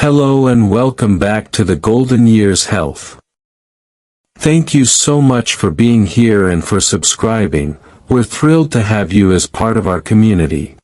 Hello and welcome back to the Golden Years Health. Thank you so much for being here and for subscribing. We're thrilled to have you as part of our community.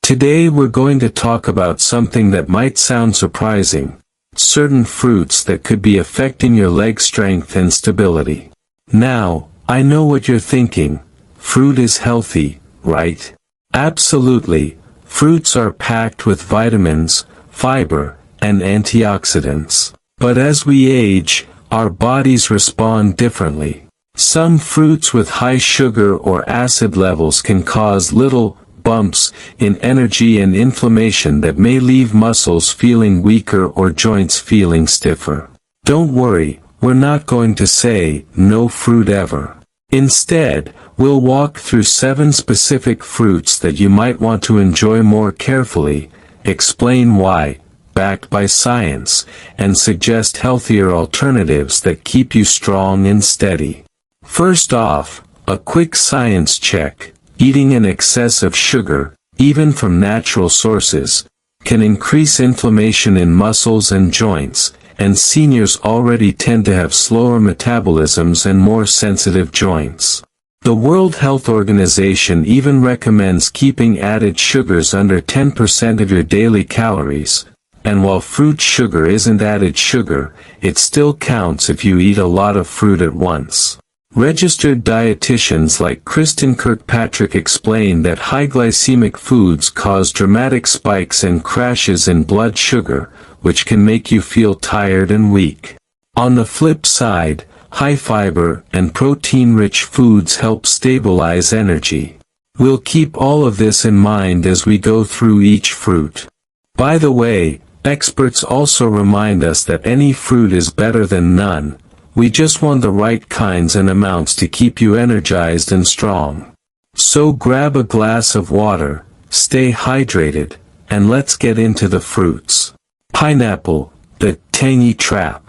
Today we're going to talk about something that might sound surprising, certain fruits that could be affecting your leg strength and stability. Now, I know what you're thinking. Fruit is healthy, right? Absolutely. Fruits are packed with vitamins, fiber, and antioxidants. But as we age, our bodies respond differently. Some fruits with high sugar or acid levels can cause little bumps in energy and inflammation that may leave muscles feeling weaker or joints feeling stiffer. Don't worry, we're not going to say no fruit ever. Instead, we'll walk through 7 specific fruits that you might want to enjoy more carefully, explain why, backed by science, and suggest healthier alternatives that keep you strong and steady. First off, a quick science check. Eating an excess of sugar, even from natural sources, can increase inflammation in muscles and joints, and seniors already tend to have slower metabolisms and more sensitive joints. The World Health Organization even recommends keeping added sugars under 10% of your daily calories, and while fruit sugar isn't added sugar, it still counts if you eat a lot of fruit at once. Registered dietitians like Kristen Kirkpatrick explain that high glycemic foods cause dramatic spikes and crashes in blood sugar, which can make you feel tired and weak. On the flip side, high fiber and protein-rich foods help stabilize energy. We'll keep all of this in mind as we go through each fruit. By the way, experts also remind us that any fruit is better than none. We just want the right kinds and amounts to keep you energized and strong. So grab a glass of water, stay hydrated, and let's get into the fruits. Pineapple, the tangy trap.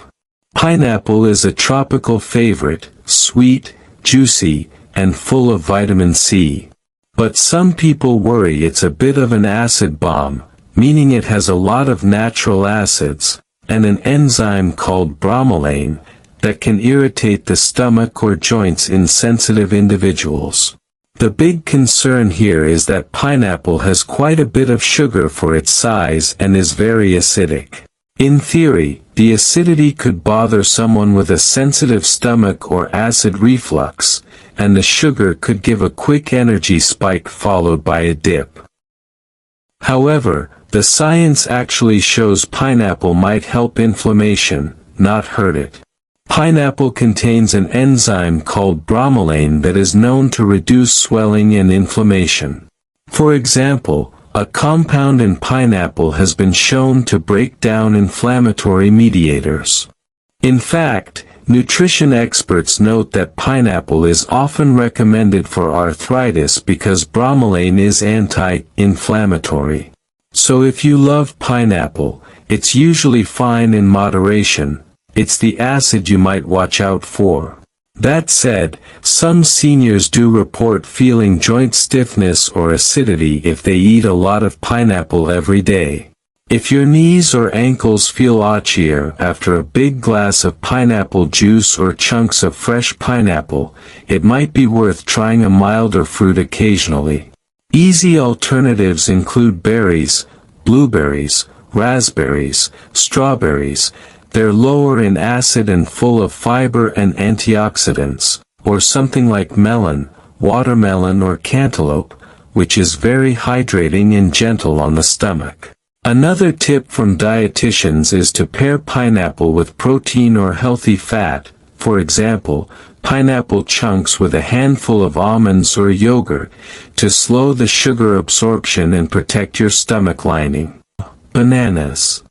Pineapple is a tropical favorite, sweet, juicy, and full of vitamin C. But some people worry it's a bit of an acid bomb, meaning it has a lot of natural acids, and an enzyme called bromelain, that can irritate the stomach or joints in sensitive individuals. The big concern here is that pineapple has quite a bit of sugar for its size and is very acidic. In theory, the acidity could bother someone with a sensitive stomach or acid reflux, and the sugar could give a quick energy spike followed by a dip. However, the science actually shows pineapple might help inflammation, not hurt it. Pineapple contains an enzyme called bromelain that is known to reduce swelling and inflammation. For example, a compound in pineapple has been shown to break down inflammatory mediators. In fact, nutrition experts note that pineapple is often recommended for arthritis because bromelain is anti-inflammatory. So if you love pineapple, it's usually fine in moderation. It's the acid you might watch out for. That said, some seniors do report feeling joint stiffness or acidity if they eat a lot of pineapple every day. If your knees or ankles feel itchier after a big glass of pineapple juice or chunks of fresh pineapple, it might be worth trying a milder fruit occasionally. Easy alternatives include berries, blueberries, raspberries, strawberries. They're lower in acid and full of fiber and antioxidants, or something like melon, watermelon or cantaloupe, which is very hydrating and gentle on the stomach. Another tip from dietitians is to pair pineapple with protein or healthy fat, for example, pineapple chunks with a handful of almonds or yogurt, to slow the sugar absorption and protect your stomach lining. Bananas.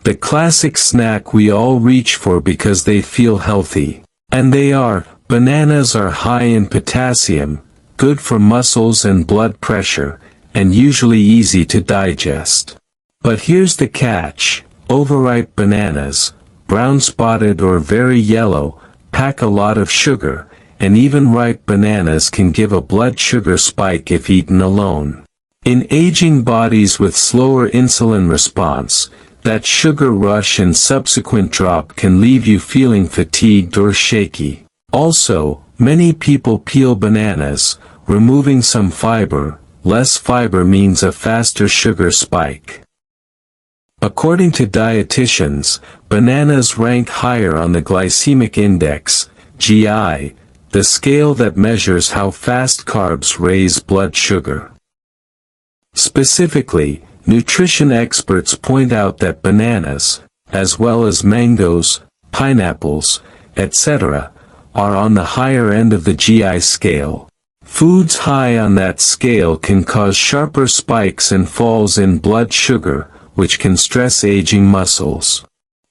The classic snack we all reach for because they feel healthy. And they are. Bananas are high in potassium, good for muscles and blood pressure, and usually easy to digest. But here's the catch. Overripe bananas, brown spotted or very yellow, pack a lot of sugar, and even ripe bananas can give a blood sugar spike if eaten alone. In aging bodies with slower insulin response, that sugar rush and subsequent drop can leave you feeling fatigued or shaky. Also, many people peel bananas, removing some fiber. Less fiber means a faster sugar spike. According to dietitians, bananas rank higher on the glycemic index, GI, the scale that measures how fast carbs raise blood sugar. Specifically, nutrition experts point out that bananas, as well as mangoes, pineapples, etc., are on the higher end of the GI scale. Foods high on that scale can cause sharper spikes and falls in blood sugar, which can stress aging muscles.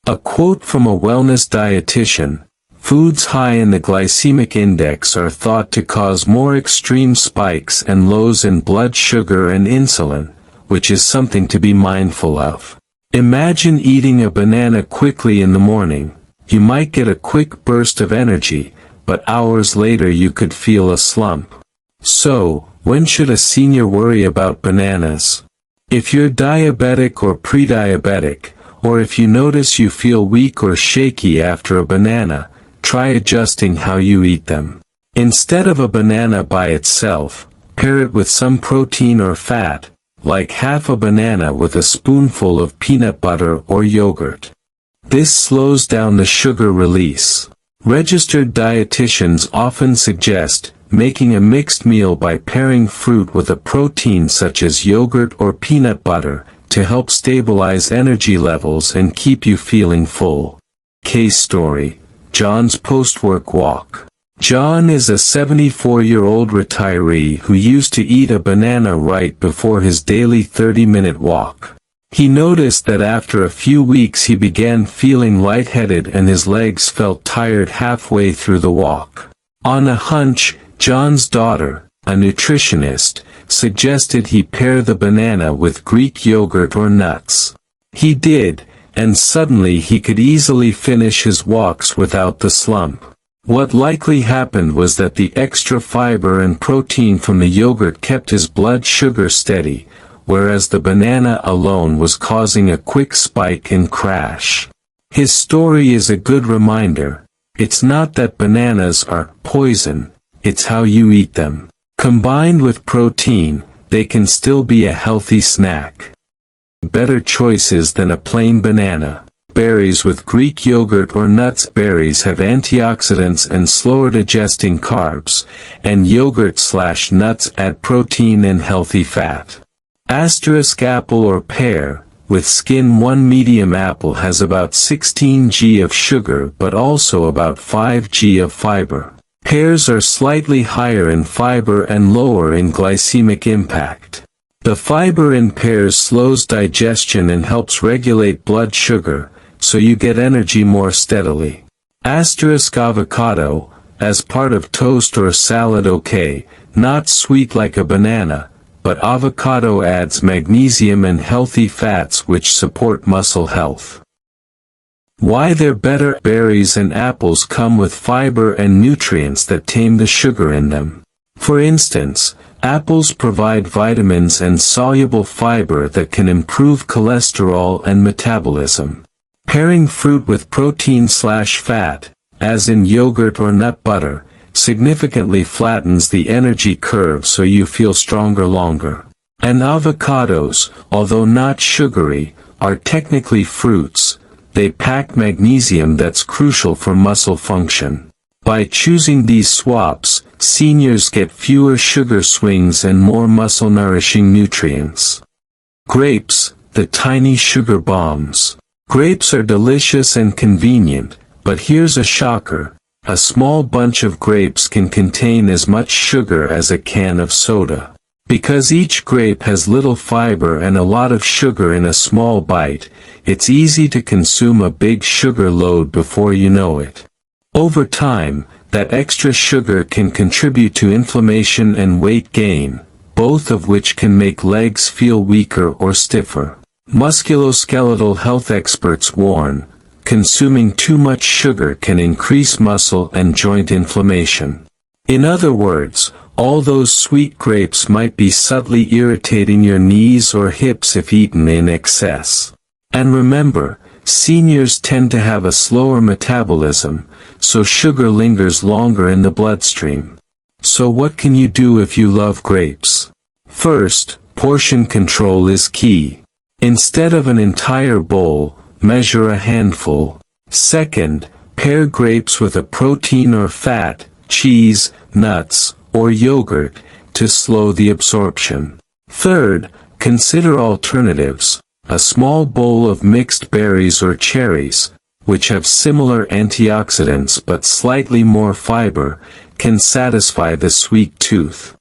A quote from a wellness dietitian: "Foods high in the glycemic index are thought to cause more extreme spikes and lows in blood sugar and insulin, which is something to be mindful of." Imagine eating a banana quickly in the morning. You might get a quick burst of energy, but hours later you could feel a slump. So, when should a senior worry about bananas? If you're diabetic or pre-diabetic, or if you notice you feel weak or shaky after a banana, try adjusting how you eat them. Instead of a banana by itself, pair it with some protein or fat, like half a banana with a spoonful of peanut butter or yogurt. This slows down the sugar release. Registered dietitians often suggest making a mixed meal by pairing fruit with a protein such as yogurt or peanut butter, to help stabilize energy levels and keep you feeling full. Case story: John's post-work walk. John is a 74-year-old retiree who used to eat a banana right before his daily 30-minute walk. He noticed that after a few weeks he began feeling lightheaded and his legs felt tired halfway through the walk. On a hunch, John's daughter, a nutritionist, suggested he pair the banana with Greek yogurt or nuts. He did, and suddenly he could easily finish his walks without the slump. What likely happened was that the extra fiber and protein from the yogurt kept his blood sugar steady, whereas the banana alone was causing a quick spike and crash. His story is a good reminder. It's not that bananas are poison, it's how you eat them. Combined with protein, they can still be a healthy snack. Better choices than a plain banana. Berries with Greek yogurt or nuts. Berries have antioxidants and slower digesting carbs, and yogurt/nuts add protein and healthy fat. Apple or pear, with skin. One medium apple has about 16 g of sugar but also about 5 g of fiber. Pears are slightly higher in fiber and lower in glycemic impact. The fiber in pears slows digestion and helps regulate blood sugar, so you get energy more steadily. Avocado, as part of toast or salad. Okay, not sweet like a banana, but avocado adds magnesium and healthy fats which support muscle health. Why they're better? Berries and apples come with fiber and nutrients that tame the sugar in them. For instance, apples provide vitamins and soluble fiber that can improve cholesterol and metabolism. Pairing fruit with protein/fat, as in yogurt or nut butter, significantly flattens the energy curve so you feel stronger longer. And avocados, although not sugary, are technically fruits. They pack magnesium that's crucial for muscle function. By choosing these swaps, seniors get fewer sugar swings and more muscle-nourishing nutrients. Grapes, the tiny sugar bombs. Grapes are delicious and convenient, but here's a shocker. A small bunch of grapes can contain as much sugar as a can of soda. Because each grape has little fiber and a lot of sugar in a small bite, it's easy to consume a big sugar load before you know it. Over time, that extra sugar can contribute to inflammation and weight gain, both of which can make legs feel weaker or stiffer. Musculoskeletal health experts warn, consuming too much sugar can increase muscle and joint inflammation. In other words, All those sweet grapes might be subtly irritating your knees or hips if eaten in excess. And remember, seniors tend to have a slower metabolism, so sugar lingers longer in the bloodstream. So what can you do if you love grapes? First, portion control is key. Instead of an entire bowl, measure a handful. Second, pair grapes with a protein or fat, cheese, nuts, or yogurt, to slow the absorption. Third, consider alternatives. A small bowl of mixed berries or cherries, which have similar antioxidants but slightly more fiber, can satisfy the sweet tooth.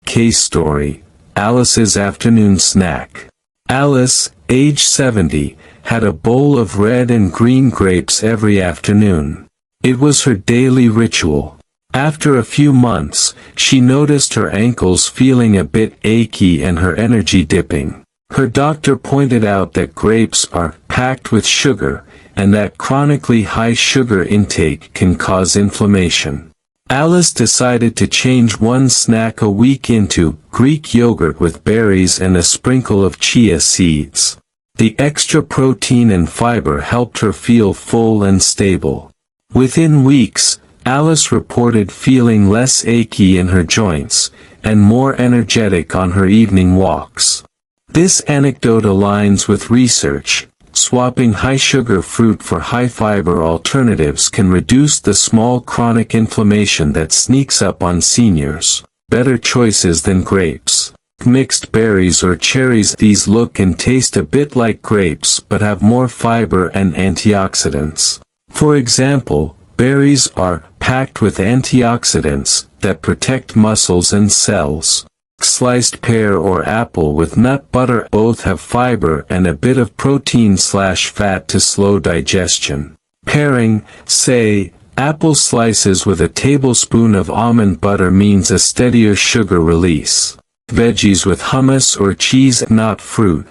Case story: Alice's afternoon snack. Alice, age 70, had a bowl of red and green grapes every afternoon. It was her daily ritual. After a few months, she noticed her ankles feeling a bit achy and her energy dipping. Her doctor pointed out that grapes are packed with sugar, and that chronically high sugar intake can cause inflammation. Alice decided to change one snack a week into Greek yogurt with berries and a sprinkle of chia seeds. The extra protein and fiber helped her feel full and stable. Within weeks, Alice reported feeling less achy in her joints, and more energetic on her evening walks. This anecdote aligns with research. Swapping high-sugar fruit for high-fiber alternatives can reduce the small chronic inflammation that sneaks up on seniors. Better choices than grapes. Mixed berries or cherries. These look and taste a bit like grapes but have more fiber and antioxidants. For example, berries are packed with antioxidants that protect muscles and cells. Sliced pear or apple with nut butter both have fiber and a bit of protein/fat to slow digestion. Pairing, say, apple slices with a tablespoon of almond butter means a steadier sugar release. Veggies with hummus or cheese, not fruit,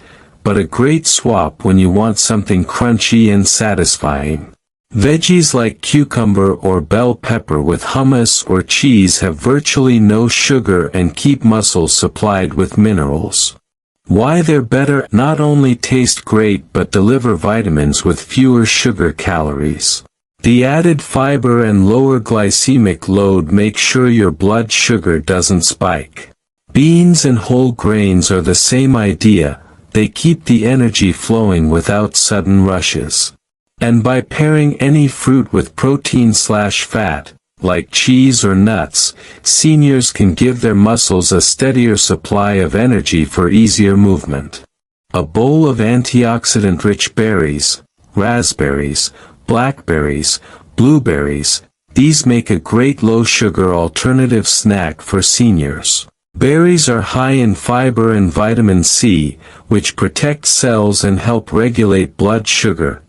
but a great swap when you want something crunchy and satisfying. Veggies like cucumber or bell pepper with hummus or cheese have virtually no sugar and keep muscles supplied with minerals. Why they're better: not only taste great but deliver vitamins with fewer sugar calories. The added fiber and lower glycemic load make sure your blood sugar doesn't spike. Beans and whole grains are the same idea, they keep the energy flowing without sudden rushes. And by pairing any fruit with protein/fat, like cheese or nuts, seniors can give their muscles a steadier supply of energy for easier movement. A bowl of antioxidant-rich berries, raspberries, blackberries, blueberries, these make a great low-sugar alternative snack for seniors. Berries are high in fiber and vitamin C, which protect cells and help regulate blood sugar.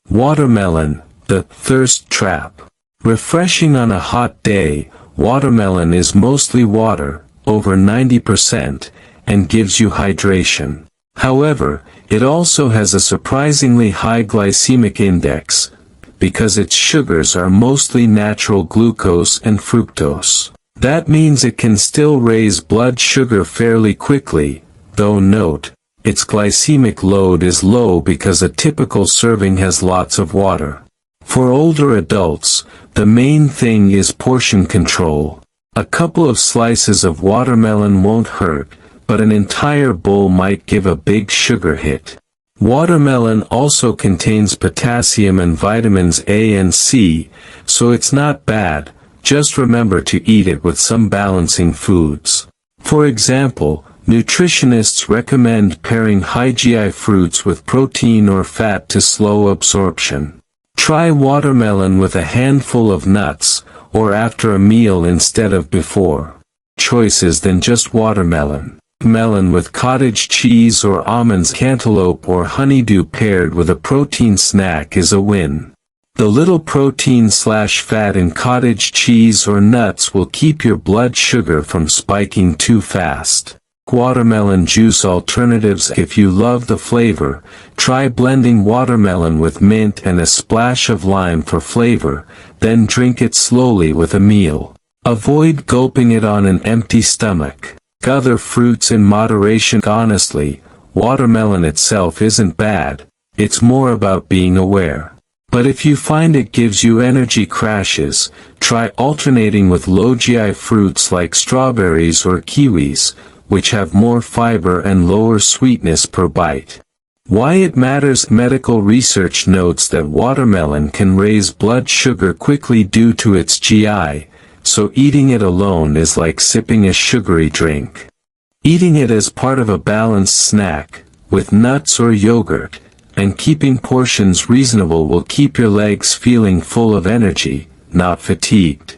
Watermelon, the thirst trap. Refreshing on a hot day, watermelon is mostly water, over 90%, and gives you hydration. However, it also has a surprisingly high glycemic index, because its sugars are mostly natural glucose and fructose. That means it can still raise blood sugar fairly quickly, though note, its glycemic load is low because a typical serving has lots of water. For older adults, the main thing is portion control. A couple of slices of watermelon won't hurt, but an entire bowl might give a big sugar hit. Watermelon also contains potassium and vitamins A and C, so it's not bad. Just remember to eat it with some balancing foods. For example, nutritionists recommend pairing high GI fruits with protein or fat to slow absorption. Try watermelon with a handful of nuts, or after a meal instead of before. Choices than just watermelon. Melon with cottage cheese or almonds, cantaloupe or honeydew paired with a protein snack is a win. The little protein/fat in cottage cheese or nuts will keep your blood sugar from spiking too fast. Watermelon juice alternatives. If you love the flavor, try blending watermelon with mint and a splash of lime for flavor, then drink it slowly with a meal. Avoid gulping it on an empty stomach. Other fruits in moderation. Honestly, watermelon itself isn't bad, it's more about being aware. But if you find it gives you energy crashes, try alternating with low GI fruits like strawberries or kiwis, which have more fiber and lower sweetness per bite. Why it matters. Medical research notes that watermelon can raise blood sugar quickly due to its GI, so eating it alone is like sipping a sugary drink. Eating it as part of a balanced snack, with nuts or yogurt, and keeping portions reasonable will keep your legs feeling full of energy, not fatigued.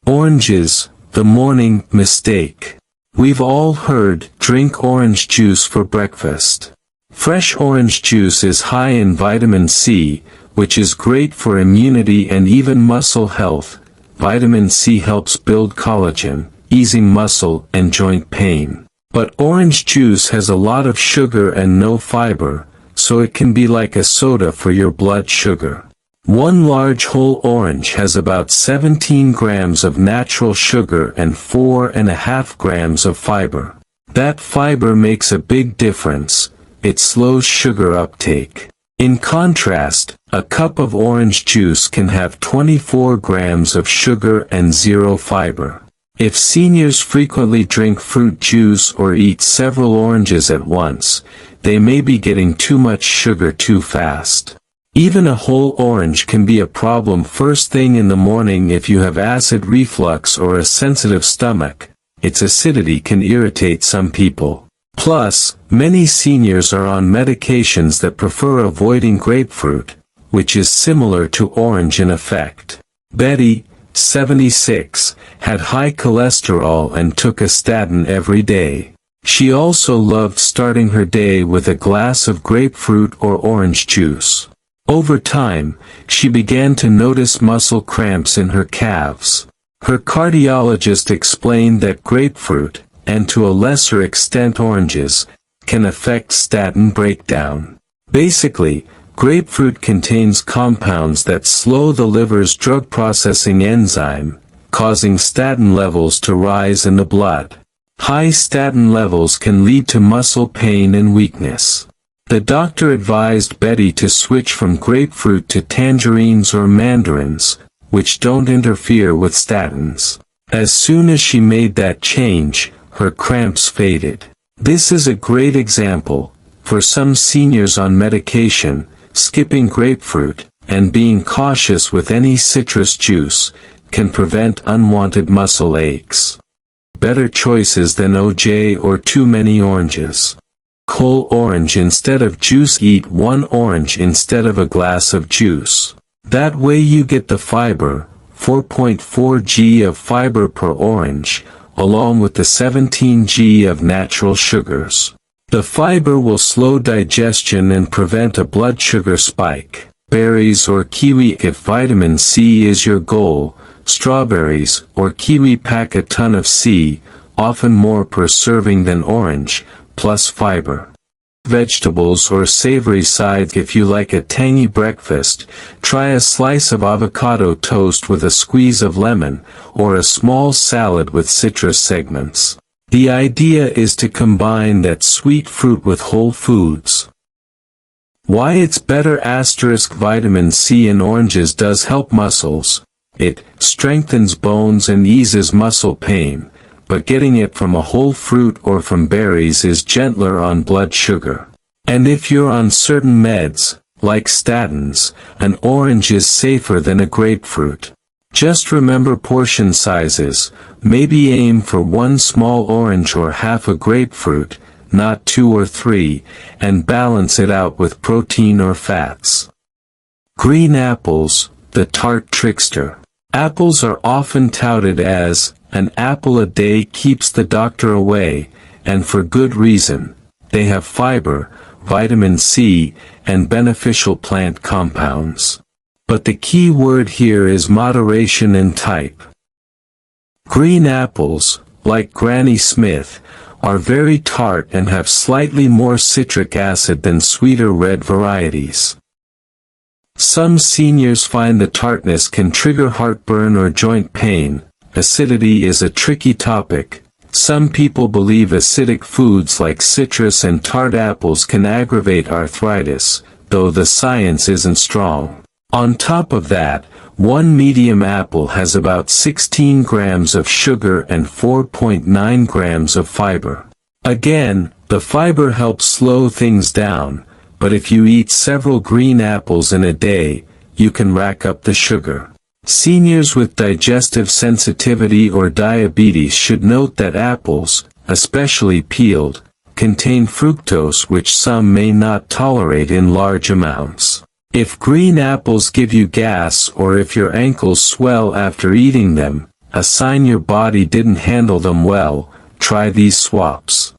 Oranges, the morning mistake. We've all heard, drink orange juice for breakfast. Fresh orange juice is high in vitamin C, which is great for immunity and even muscle health. Vitamin C helps build collagen, easing muscle and joint pain. But orange juice has a lot of sugar and no fiber, so it can be like a soda for your blood sugar. One large whole orange has about 17 grams of natural sugar and 4.5 grams of fiber. That fiber makes a big difference. It slows sugar uptake. In contrast, a cup of orange juice can have 24 grams of sugar and 0 fiber. If seniors frequently drink fruit juice or eat several oranges at once, they may be getting too much sugar too fast. Even a whole orange can be a problem first thing in the morning if you have acid reflux or a sensitive stomach. Its acidity can irritate some people. Plus, many seniors are on medications that prefer avoiding grapefruit, which is similar to orange in effect. Betty, 76, had high cholesterol and took a statin every day. She also loved starting her day with a glass of grapefruit or orange juice. Over time, she began to notice muscle cramps in her calves. Her cardiologist explained that grapefruit, and to a lesser extent oranges, can affect statin breakdown. Basically, grapefruit contains compounds that slow the liver's drug processing enzyme, causing statin levels to rise in the blood. High statin levels can lead to muscle pain and weakness. The doctor advised Betty to switch from grapefruit to tangerines or mandarins, which don't interfere with statins. As soon as she made that change, her cramps faded. This is a great example. For some seniors on medication, skipping grapefruit, and being cautious with any citrus juice, can prevent unwanted muscle aches. Better choices than OJ or too many oranges. Whole orange instead of juice. Eat one orange instead of a glass of juice. That way you get the fiber, 4.4 g of fiber per orange, along with the 17 g of natural sugars. The fiber will slow digestion and prevent a blood sugar spike. Berries or kiwi. If vitamin C is your goal, strawberries or kiwi pack a ton of C, often more per serving than orange, plus fiber. Vegetables or savory sides. If you like a tangy breakfast, try a slice of avocado toast with a squeeze of lemon, or a small salad with citrus segments. The idea is to combine that sweet fruit with whole foods. Why it's better. Vitamin C in oranges does help muscles. It strengthens bones and eases muscle pain, but getting it from a whole fruit or from berries is gentler on blood sugar. And if you're on certain meds, like statins, an orange is safer than a grapefruit. Just remember portion sizes. Maybe aim for one small orange or half a grapefruit, not 2 or 3, and balance it out with protein or fats. Green apples, the tart trickster. Apples are often touted as, an apple a day keeps the doctor away, and for good reason. They have fiber, vitamin C, and beneficial plant compounds. But the key word here is moderation and type. Green apples, like Granny Smith, are very tart and have slightly more citric acid than sweeter red varieties. Some seniors find the tartness can trigger heartburn or joint pain, acidity is a tricky topic. Some people believe acidic foods like citrus and tart apples can aggravate arthritis, though the science isn't strong. On top of that, one medium apple has about 16 grams of sugar and 4.9 grams of fiber. Again, the fiber helps slow things down, but if you eat several green apples in a day, you can rack up the sugar. Seniors with digestive sensitivity or diabetes should note that apples, especially peeled, contain fructose which some may not tolerate in large amounts. If green apples give you gas or if your ankles swell after eating them, a sign your body didn't handle them well. Try these swaps.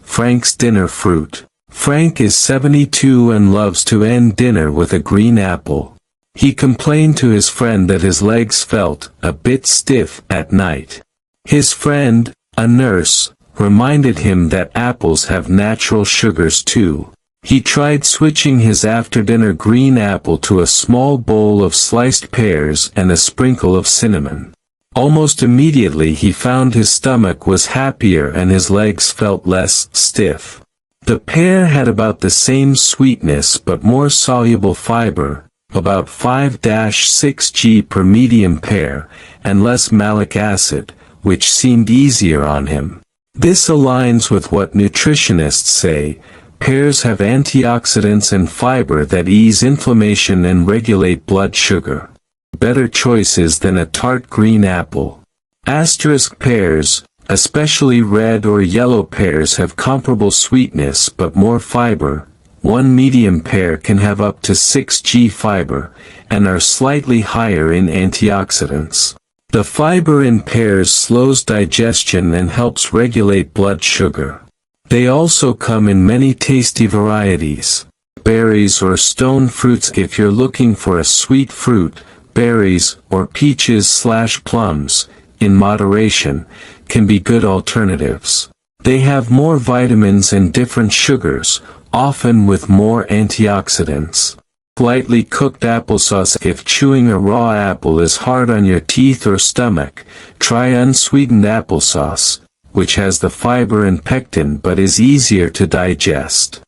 Frank's dinner fruit. Frank is 72 and loves to end dinner with a green apple. He complained to his friend that his legs felt a bit stiff at night. His friend, a nurse, reminded him that apples have natural sugars too. He tried switching his after-dinner green apple to a small bowl of sliced pears and a sprinkle of cinnamon. Almost immediately he found his stomach was happier and his legs felt less stiff. The pear had about the same sweetness but more soluble fiber, about 5-6 g per medium pear, and less malic acid, which seemed easier on him. This aligns with what nutritionists say. Pears have antioxidants and fiber that ease inflammation and regulate blood sugar. Better choices than a tart green apple. Asterisk pears, especially red or yellow pears, have comparable sweetness but more fiber. One medium pear can have up to 6 g fiber, and are slightly higher in antioxidants. The fiber in pears slows digestion and helps regulate blood sugar. They also come in many tasty varieties. Berries or stone fruits. If you're looking for a sweet fruit, berries or peaches/plums, in moderation, can be good alternatives. They have more vitamins and different sugars, often with more antioxidants. Lightly cooked applesauce. If chewing a raw apple is hard on your teeth or stomach, try unsweetened applesauce, which has the fiber and pectin but is easier to digest.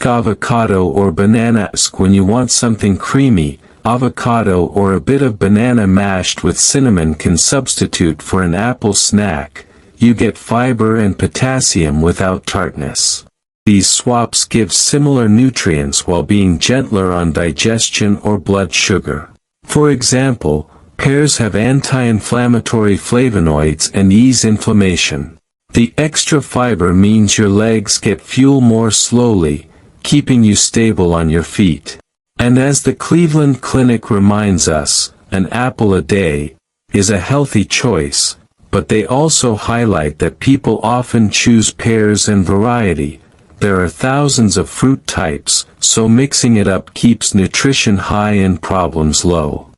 Avocado or banana. When you want something creamy, avocado or a bit of banana mashed with cinnamon can substitute for an apple snack. You get fiber and potassium without tartness. These swaps give similar nutrients while being gentler on digestion or blood sugar. For example, pears have anti-inflammatory flavonoids and ease inflammation. The extra fiber means your legs get fuel more slowly, keeping you stable on your feet. And as the Cleveland Clinic reminds us, an apple a day is a healthy choice, but they also highlight that people often choose pears and variety. There are thousands of fruit types, so mixing it up keeps nutrition high and problems low.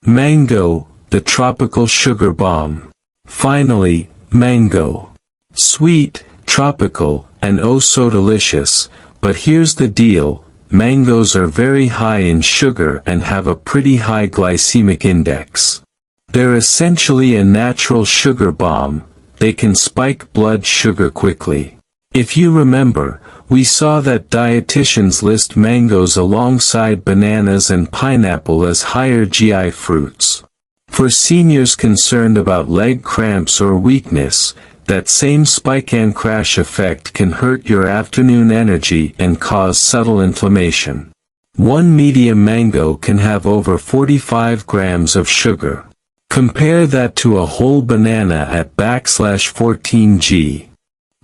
Mango, the tropical sugar bomb. Finally, mango. Sweet, tropical, and oh so delicious, but here's the deal, mangoes are very high in sugar and have a pretty high glycemic index. They're essentially a natural sugar bomb. They can spike blood sugar quickly. If you remember, we saw that dietitians list mangoes alongside bananas and pineapple as higher GI fruits. For seniors concerned about leg cramps or weakness, that same spike and crash effect can hurt your afternoon energy and cause subtle inflammation. One medium mango can have over 45 grams of sugar. Compare that to a whole banana at /14 g.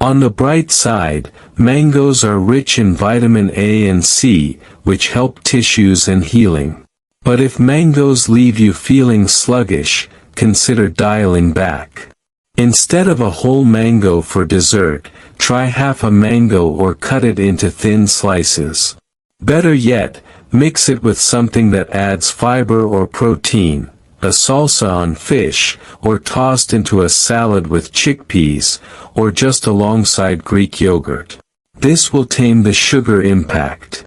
On the bright side, mangoes are rich in vitamin A and C, which help tissues and healing. But if mangoes leave you feeling sluggish, consider dialing back. Instead of a whole mango for dessert, try half a mango or cut it into thin slices. Better yet, mix it with something that adds fiber or protein, a salsa on fish, or tossed into a salad with chickpeas, or just alongside Greek yogurt. This will tame the sugar impact.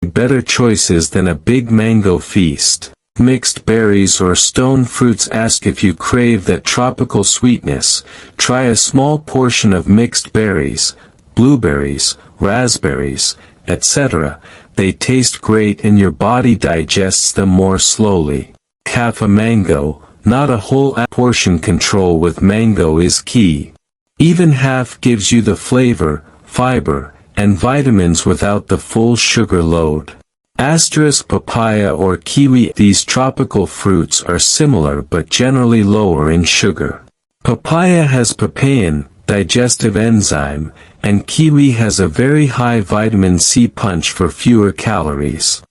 Better choices than a big mango feast. mixed berries or stone fruits. Ask if you crave that tropical sweetness. Try a small portion of mixed berries, blueberries, raspberries, etc. They taste great and your body digests them more slowly. Half a mango, not a whole portion. Control with mango is key. Even half gives you the flavor, fiber, and vitamins without the full sugar load. Asterisk papaya or kiwi. These tropical fruits are similar but generally lower in sugar. Papaya has papain, digestive enzyme, and kiwi has a very high vitamin C punch for fewer calories.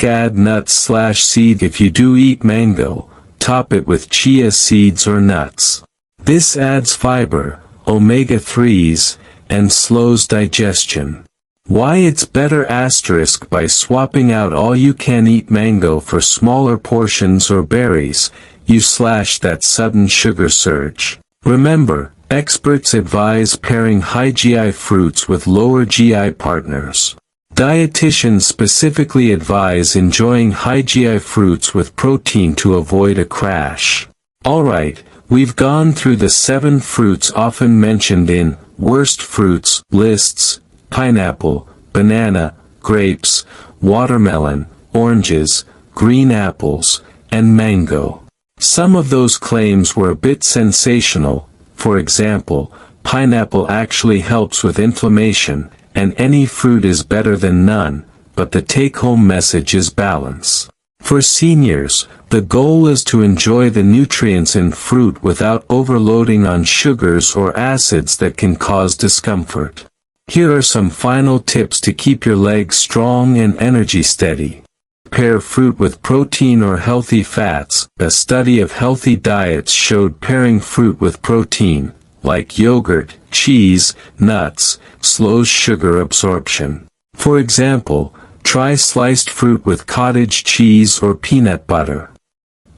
Add nuts/seed. If you do eat mango, top it with chia seeds or nuts. This adds fiber, omega-3s, and slows digestion. Why it's better. Asterisk by swapping out all-you-can-eat mango for smaller portions or berries, you slash that sudden sugar surge. Remember, experts advise pairing high GI fruits with lower GI partners. Dietitians specifically advise enjoying high GI fruits with protein to avoid a crash. Alright, we've gone through the 7 fruits often mentioned in worst fruits lists: pineapple, banana, grapes, watermelon, oranges, green apples, and mango. Some of those claims were a bit sensational. For example, pineapple actually helps with inflammation, and any fruit is better than none, but the take-home message is balance. For seniors, the goal is to enjoy the nutrients in fruit without overloading on sugars or acids that can cause discomfort. Here are some final tips to keep your legs strong and energy steady. Pair fruit with protein or healthy fats. A study of healthy diets showed pairing fruit with protein, like yogurt, cheese, nuts, slows sugar absorption. For example, try sliced fruit with cottage cheese or peanut butter.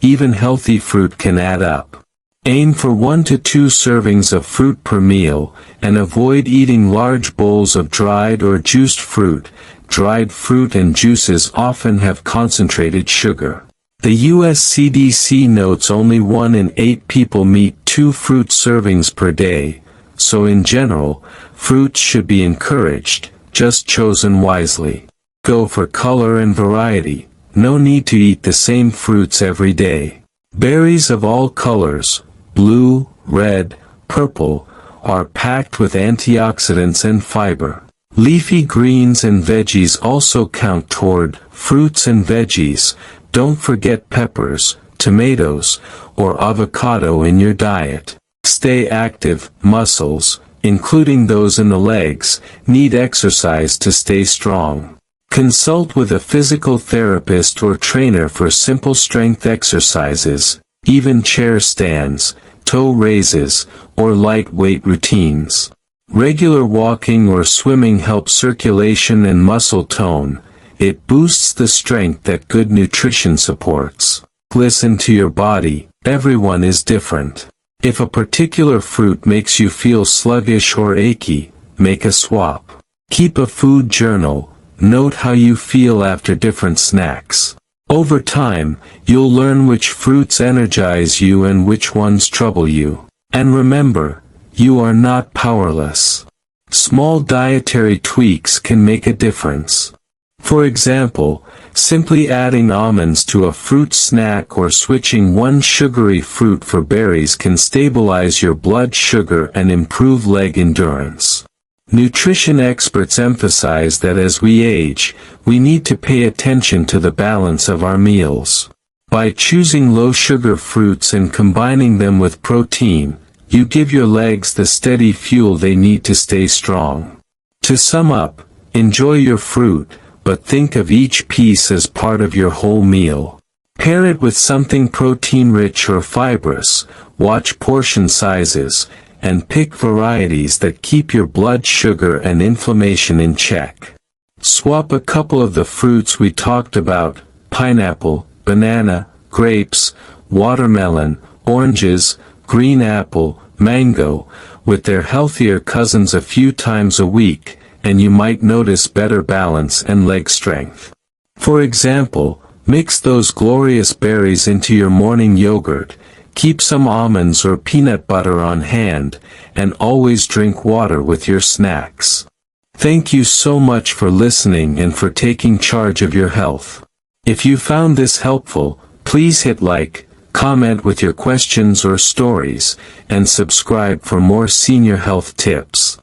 Even healthy fruit can add up. Aim for 1 to 2 servings of fruit per meal, and avoid eating large bowls of dried or juiced fruit. Dried fruit and juices often have concentrated sugar. The US CDC notes only 1 in 8 people meet 2 fruit servings per day, so in general, fruits should be encouraged, just chosen wisely. Go for color and variety. No need to eat the same fruits every day. Berries of all colors, blue, red, purple, are packed with antioxidants and fiber. Leafy greens and veggies also count toward fruits and veggies. Don't forget peppers, tomatoes, or avocado in your diet. Stay active. Muscles, including those in the legs, need exercise to stay strong. Consult with a physical therapist or trainer for simple strength exercises, even chair stands, toe raises, or lightweight routines. Regular walking or swimming helps circulation and muscle tone. It boosts the strength that good nutrition supports. Listen to your body. Everyone is different. If a particular fruit makes you feel sluggish or achy, make a swap. Keep a food journal. Note how you feel after different snacks. Over time, you'll learn which fruits energize you and which ones trouble you. And remember, you are not powerless. Small dietary tweaks can make a difference. For example, simply adding almonds to a fruit snack or switching one sugary fruit for berries can stabilize your blood sugar and improve leg endurance. Nutrition experts emphasize that as we age, we need to pay attention to the balance of our meals. By choosing low-sugar fruits and combining them with protein, you give your legs the steady fuel they need to stay strong. To sum up, enjoy your fruit, but think of each piece as part of your whole meal. Pair it with something protein-rich or fibrous, watch portion sizes, and pick varieties that keep your blood sugar and inflammation in check. Swap a couple of the fruits we talked about: pineapple, banana, grapes, watermelon, oranges, green apple, mango, with their healthier cousins a few times a week, and you might notice better balance and leg strength. For example, Mix those glorious berries into your morning yogurt, keep some almonds or peanut butter on hand, and always drink water with your snacks. Thank you so much for listening and for taking charge of your health. If you found this helpful, please hit like, comment with your questions or stories, and subscribe for more senior health tips.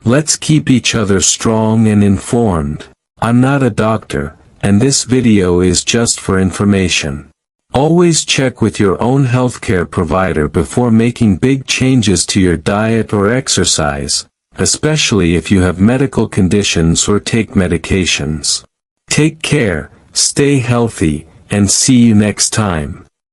Let's keep each other strong and informed. I'm not a doctor, and this video is just for information. Always check with your own healthcare provider before making big changes to your diet or exercise, especially if you have medical conditions or take medications. Take care, stay healthy, and see you next time.